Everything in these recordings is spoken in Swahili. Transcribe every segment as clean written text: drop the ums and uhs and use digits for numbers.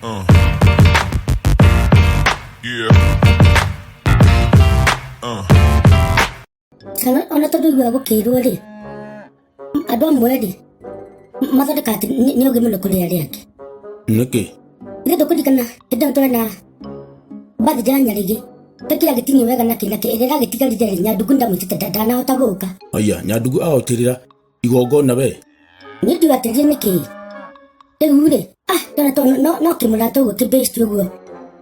Uh. Yeah. Sana ona todo yuago kiru ri. Ado mwedi. Mathode kati ni oge muno kuri ari ake. Niki. Ile dokudi kana kidan to na. Bathi janya rigi. Tekira gitinyi wega na kina ke ira gitiga rijeri nyadugu ndamutite dana otagoka. Aya nyadugu aotirira igongona be. Ni diwa teje niki. Eure. Tana to no kimura to go base to go.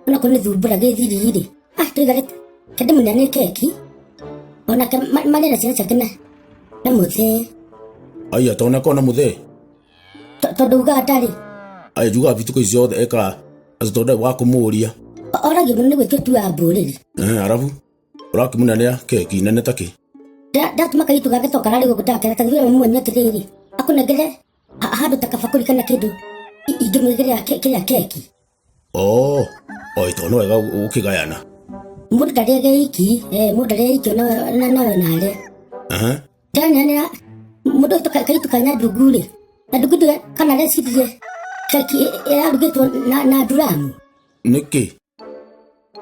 Na kone dhubura ge dhiri. Tegale kede munane keki. Ona ke manera sina kena. Na muthe. Aya tona kona muthe. To duga atari. Aya juga vituko iziothe eka azotoda wako muria. Ora ge munne gwe tu abore. Arabu. Ora kimunane keki nene take. Dat makai tu ga to karale go kutaka ta dhira mu nya tiriri. Akuna gele hado takafakuri kana kidu. Igimegere keki. Oh, tono wega ukigayana. Muda rege iki, muda rege iki na nale. Dana muda to kai to kana dugule. Na dugudu kana le sidie. Keki ya dugeto na duramu. Niki.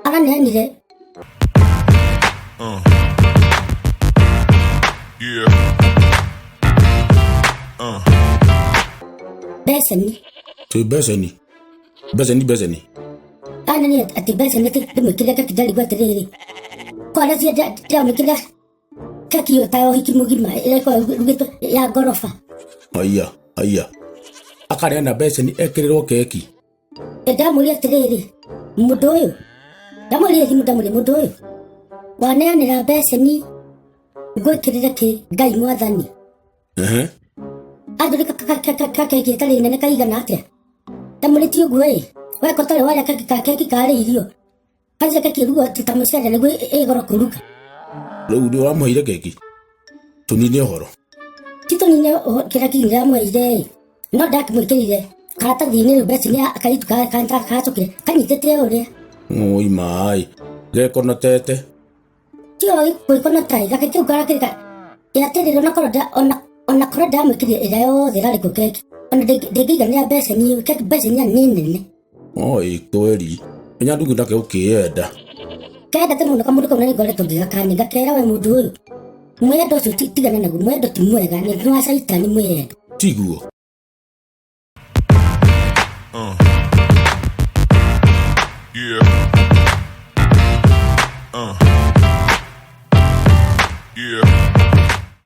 Ala ne re. Yeah. Beseni. Tu beseni. Beseni. Ni ati beseni te mukira ka kidali gwa tere. Kwa lazia da mukira. Kaki yo tayo hikimugima ile kwa rugeto ya gorofa. Aya. Akare na beseni ekiriro keki. Da muri tere. Mudoyo. Da muri mudoyo. Wane ni na beseni. Gwekirira ke gai mwathani. Aduri kaki tali nene kaiga na atia. Tamuri tio gwe. Wa kotale wala kaki kare irio. Kaje kaki ruwa tutamusere ne gwe egoro kuruka. Leo wa muire keki. Tunine horo. Tito nine kira kinga muire. No dak muikirire. Karata dine besi ne akaitu kanta kachoke. Kanitete ore. Oi mai. Ge konotete. Tio koi konotai kaki ukara kika. Ya tere no koroda ona koroda mukire irayo derale ko keki. Ona degi gania besi ni keki besi nya nene. Oi kweli. Nyadugu ndake ukienda. Kaida te muno kamuruka unani gore tongiga kani gakera we mundu uyu. Mwedo so tigana na mwedo ti mwega ni nwa saitani mwedo. Tiguo. Yeah. Yeah.